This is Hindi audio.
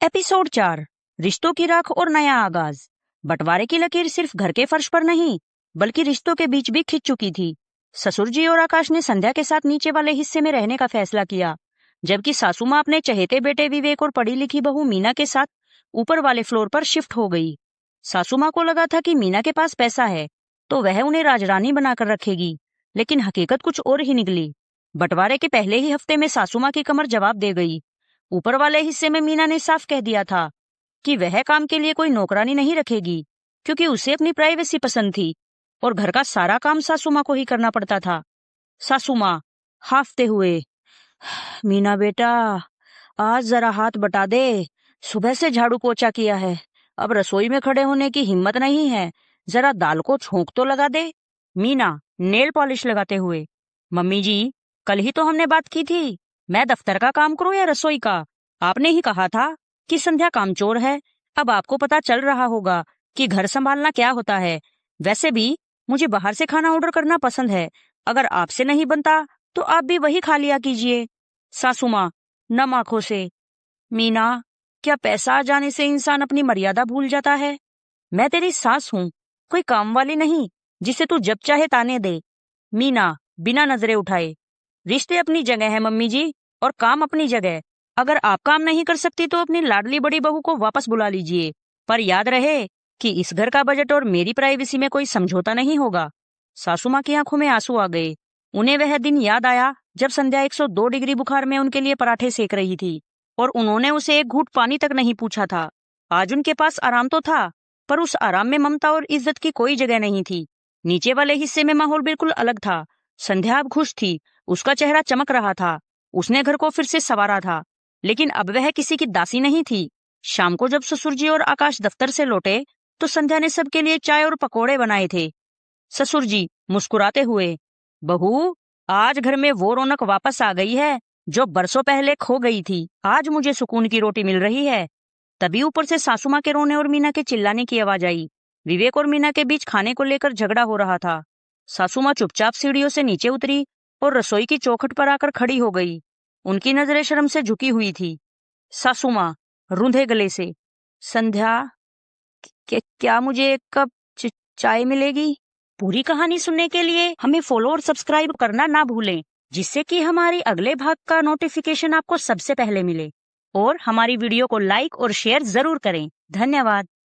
एपिसोड 4। रिश्तों की राख और नया आगाज। बंटवारे की लकीर सिर्फ घर के फर्श पर नहीं बल्कि रिश्तों के बीच भी खिंच चुकी थी। ससुर जी और आकाश ने संध्या के साथ नीचे वाले हिस्से में रहने का फैसला किया, जबकि सासू माँ अपने चहेते बेटे विवेक और पढ़ी लिखी बहू मीना के साथ ऊपर वाले फ्लोर पर शिफ्ट हो गई। सासू माँ को लगा था कि मीना के पास पैसा है तो वह उन्हें राजरानी बनाकर रखेगी, लेकिन हकीकत कुछ और ही निकली। बंटवारे के पहले ही हफ्ते में सासू माँ की कमर जवाब दे गई। ऊपर वाले हिस्से में मीना ने साफ कह दिया था कि वह काम के लिए कोई नौकरानी नहीं रखेगी, क्योंकि उसे अपनी प्राइवेसी पसंद थी और घर का सारा काम सासू माँ को ही करना पड़ता था। सासू माँ हाफते हुए, मीना बेटा, आज जरा हाथ बटा दे, सुबह से झाड़ू पोछा किया है, अब रसोई में खड़े होने की हिम्मत नहीं है, जरा दाल को छोंक तो लगा दे। मीना नेल पॉलिश लगाते हुए, मम्मी जी, कल ही तो हमने बात की थी, मैं दफ्तर का काम करूं या रसोई का? आपने ही कहा था कि संध्या कामचोर है। अब आपको पता चल रहा होगा कि घर संभालना क्या होता है। वैसे भी मुझे बाहर से खाना ऑर्डर करना पसंद है, अगर आपसे नहीं बनता तो आप भी वही खा लिया कीजिए। सासू माँ नम आंखों से, मीना, क्या पैसा आ जाने से इंसान अपनी मर्यादा भूल जाता है? मैं तेरी सास हूँ, कोई काम वाली नहीं जिसे तू जब चाहे ताने दे। मीना बिना नजरें उठाए, रिश्ते अपनी जगह है मम्मी जी, और काम अपनी जगह। अगर आप काम नहीं कर सकती तो अपनी लाडली बड़ी बहू को वापस बुला लीजिए, पर याद रहे कि इस घर का बजट और मेरी प्राइवेसी में कोई समझौता नहीं होगा। सासू माँ की आंखों में आंसू आ गए। उन्हें वह दिन याद आया जब संध्या 102 डिग्री बुखार में उनके लिए पराठे सेक रही थी और उन्होंने उसे एक घूंट पानी तक नहीं पूछा था। आज उनके पास आराम तो था, पर उस आराम में ममता और इज्जत की कोई जगह नहीं थी। नीचे वाले हिस्से में माहौल बिल्कुल अलग था। संध्या अब खुश थी, उसका चेहरा चमक रहा था, उसने घर को फिर से संवारा था। लेकिन अब वह किसी की दासी नहीं थी। शाम को जब ससुर जी और आकाश दफ्तर से लौटे तो संध्या ने सबके लिए चाय और पकोड़े बनाए थे। ससुर जी मुस्कुराते हुए, बहू, आज घर में वो रौनक वापस आ गई है जो बरसों पहले खो गई थी। आज मुझे सुकून की रोटी मिल रही है। तभी ऊपर से सासू माँ के रोने और मीना के चिल्लाने की आवाज आई। विवेक और मीना के बीच खाने को लेकर झगड़ा हो रहा था। सासू माँ चुपचाप सीढ़ियों से नीचे उतरी और रसोई की चौखट पर आकर खड़ी हो गई। उनकी नजरें शर्म से झुकी हुई थी। सासू माँ रूंधे गले से, संध्या, क्या मुझे एक कप चाय मिलेगी? पूरी कहानी सुनने के लिए हमें फॉलो और सब्सक्राइब करना ना भूलें, जिससे कि हमारी अगले भाग का नोटिफिकेशन आपको सबसे पहले मिले। और हमारी वीडियो को लाइक और शेयर जरूर करें। धन्यवाद।